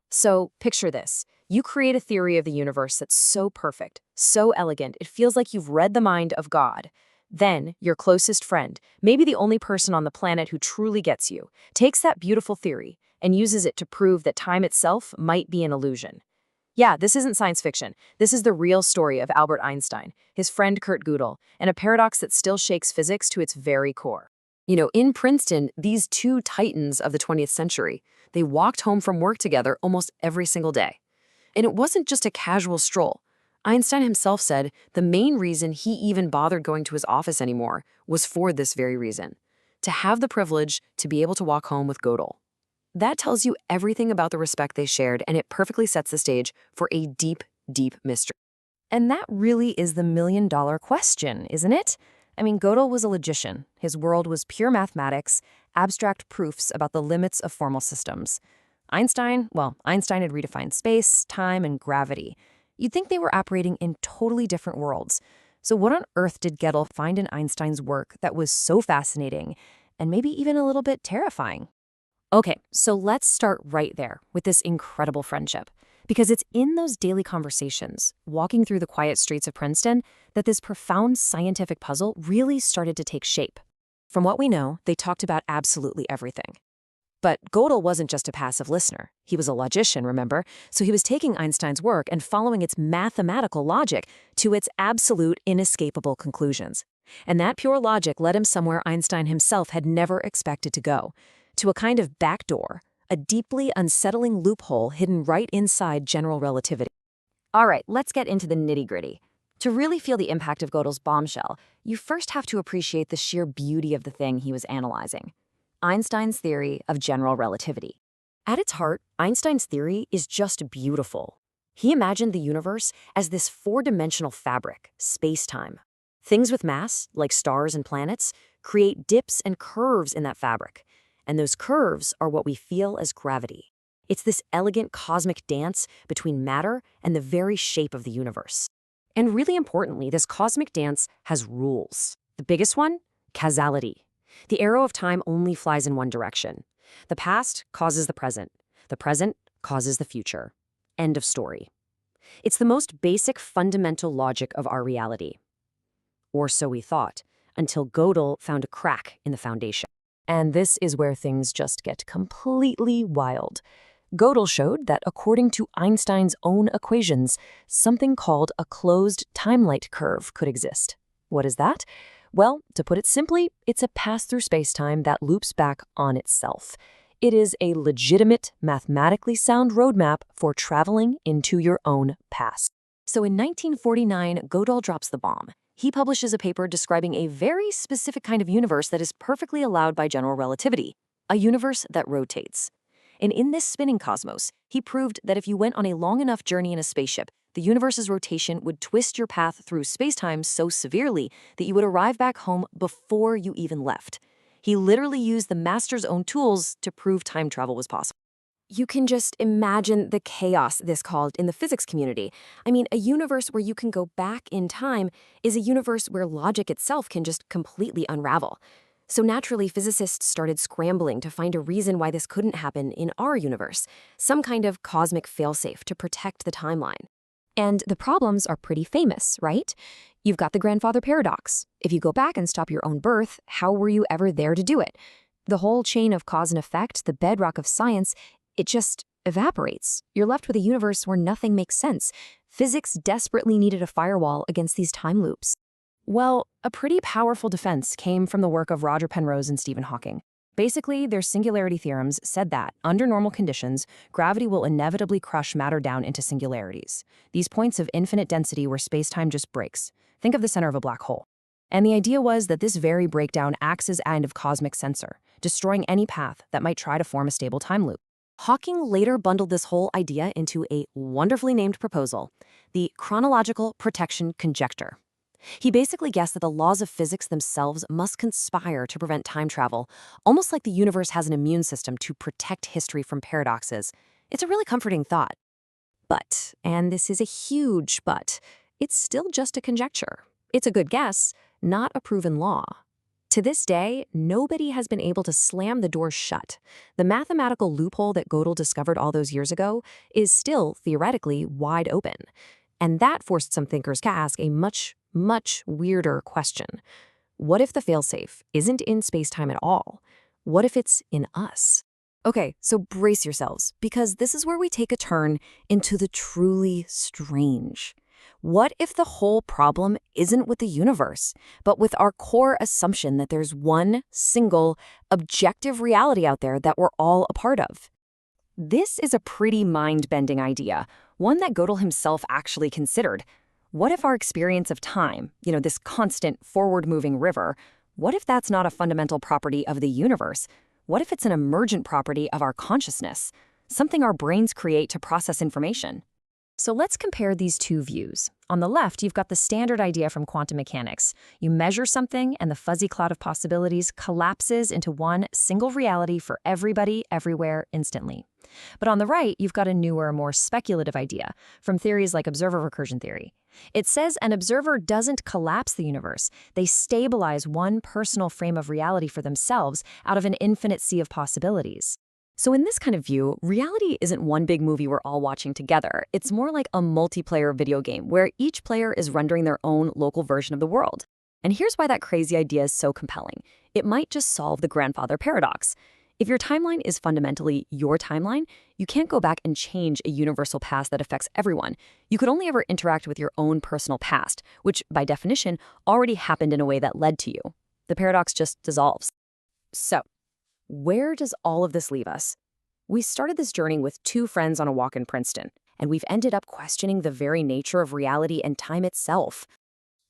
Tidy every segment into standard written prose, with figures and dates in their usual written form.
So picture this. You create a theory of the universe that's so perfect, so elegant, it feels like you've read the mind of God. Then, your closest friend, maybe the only person on the planet who truly gets you, takes that beautiful theory and uses it to prove that time itself might be an illusion. Yeah, this isn't science fiction. This is the real story of Albert Einstein, his friend Kurt Gödel, and a paradox that still shakes physics to its very core. In Princeton, these two titans of the 20th century, they walked home from work together almost every single day. And it wasn't just a casual stroll. Einstein himself said the main reason he even bothered going to his office anymore was for this very reason, to have the privilege to be able to walk home with Gödel. That tells you everything about the respect they shared, and it perfectly sets the stage for a deep, deep mystery. And that really is the million-dollar question, isn't it? I mean, Gödel was a logician. His world was pure mathematics, abstract proofs about the limits of formal systems. Einstein had redefined space, time, and gravity. You'd think they were operating in totally different worlds. So what on earth did Gödel find in Einstein's work that was so fascinating and maybe even a little bit terrifying? Okay, so let's start right there with this incredible friendship. Because it's in those daily conversations, walking through the quiet streets of Princeton, that this profound scientific puzzle really started to take shape. From what we know, they talked about absolutely everything. But Gödel wasn't just a passive listener. He was a logician, remember? So he was taking Einstein's work and following its mathematical logic to its absolute, inescapable conclusions. And that pure logic led him somewhere Einstein himself had never expected to go, to a kind of backdoor, a deeply unsettling loophole hidden right inside general relativity. All right, let's get into the nitty-gritty. To really feel the impact of Gödel's bombshell, you first have to appreciate the sheer beauty of the thing he was analyzing. Einstein's theory of general relativity. At its heart, Einstein's theory is just beautiful. He imagined the universe as this four-dimensional fabric, space-time. Things with mass, like stars and planets, create dips and curves in that fabric. And those curves are what we feel as gravity. It's this elegant cosmic dance between matter and the very shape of the universe. And really importantly, this cosmic dance has rules. The biggest one? Causality. The arrow of time only flies in one direction. The past causes the present causes the future. End of story. It's the most basic fundamental logic of our reality. Or so we thought, until Gödel found a crack in the foundation. And this is where things just get completely wild. Gödel showed that according to Einstein's own equations, something called a closed time-light curve could exist. What is that? Well, to put it simply, it's a pass-through spacetime that loops back on itself. It is a legitimate, mathematically sound roadmap for traveling into your own past. So in 1949, Gödel drops the bomb. He publishes a paper describing a very specific kind of universe that is perfectly allowed by general relativity, a universe that rotates. And in this spinning cosmos, he proved that if you went on a long enough journey in a spaceship, the universe's rotation would twist your path through spacetime so severely that you would arrive back home before you even left. He literally used the master's own tools to prove time travel was possible. You can just imagine the chaos this caused in the physics community. I mean, a universe where you can go back in time is a universe where logic itself can just completely unravel. So naturally, physicists started scrambling to find a reason why this couldn't happen in our universe, some kind of cosmic failsafe to protect the timeline. And the problems are pretty famous, right? You've got the grandfather paradox. If you go back and stop your own birth, how were you ever there to do it? The whole chain of cause and effect, the bedrock of science, it just evaporates. You're left with a universe where nothing makes sense. Physics desperately needed a firewall against these time loops. Well, a pretty powerful defense came from the work of Roger Penrose and Stephen Hawking. Basically, their singularity theorems said that, under normal conditions, gravity will inevitably crush matter down into singularities, these points of infinite density where space-time just breaks. Think of the center of a black hole. And the idea was that this very breakdown acts as a kind of cosmic censor, destroying any path that might try to form a stable time loop. Hawking later bundled this whole idea into a wonderfully named proposal, the chronological protection conjecture. He basically guessed that the laws of physics themselves must conspire to prevent time travel, almost like the universe has an immune system to protect history from paradoxes. It's a really comforting thought. But, and this is a huge but, it's still just a conjecture. It's a good guess, not a proven law. To this day, nobody has been able to slam the door shut. The mathematical loophole that Gödel discovered all those years ago is still, theoretically, wide open. And that forced some thinkers to ask a much, much weirder question. What if the failsafe isn't in space-time at all? What if it's in us? Okay, so brace yourselves, because this is where we take a turn into the truly strange. What if the whole problem isn't with the universe, but with our core assumption that there's one single, objective reality out there that we're all a part of? This is a pretty mind-bending idea, one that Gödel himself actually considered. What if our experience of time, this constant forward-moving river, what if that's not a fundamental property of the universe? What if it's an emergent property of our consciousness, something our brains create to process information? So let's compare these two views. On the left, you've got the standard idea from quantum mechanics. You measure something, and the fuzzy cloud of possibilities collapses into one single reality for everybody, everywhere, instantly. But on the right, you've got a newer, more speculative idea from theories like observer recursion theory. It says an observer doesn't collapse the universe. They stabilize one personal frame of reality for themselves out of an infinite sea of possibilities. So in this kind of view, reality isn't one big movie we're all watching together. It's more like a multiplayer video game where each player is rendering their own local version of the world. And here's why that crazy idea is so compelling. It might just solve the grandfather paradox. If your timeline is fundamentally your timeline, you can't go back and change a universal past that affects everyone. You could only ever interact with your own personal past, which, by definition, already happened in a way that led to you. The paradox just dissolves. So, where does all of this leave us? We started this journey with two friends on a walk in Princeton, and we've ended up questioning the very nature of reality and time itself.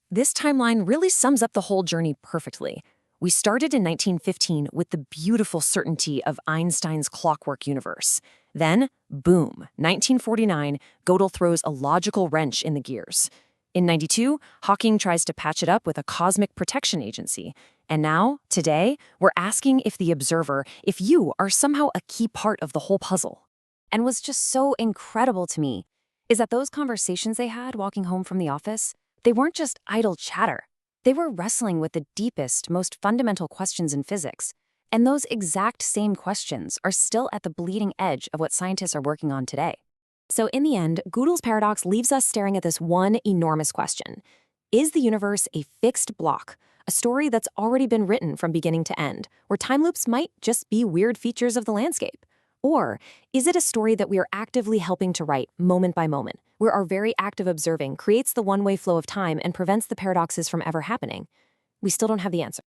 This timeline really sums up the whole journey perfectly. We started in 1915 with the beautiful certainty of Einstein's clockwork universe. Then, boom, 1949, Gödel throws a logical wrench in the gears. In 92, Hawking tries to patch it up with a cosmic protection agency. And now, today, we're asking if the observer, if you are somehow a key part of the whole puzzle. And what's just so incredible to me is that those conversations they had walking home from the office, they weren't just idle chatter. They were wrestling with the deepest, most fundamental questions in physics. And those exact same questions are still at the bleeding edge of what scientists are working on today. So in the end, Gödel's paradox leaves us staring at this one enormous question. Is the universe a fixed block, a story that's already been written from beginning to end, where time loops might just be weird features of the landscape? Or is it a story that we are actively helping to write moment by moment, where our very act of observing creates the one-way flow of time and prevents the paradoxes from ever happening? We still don't have the answer.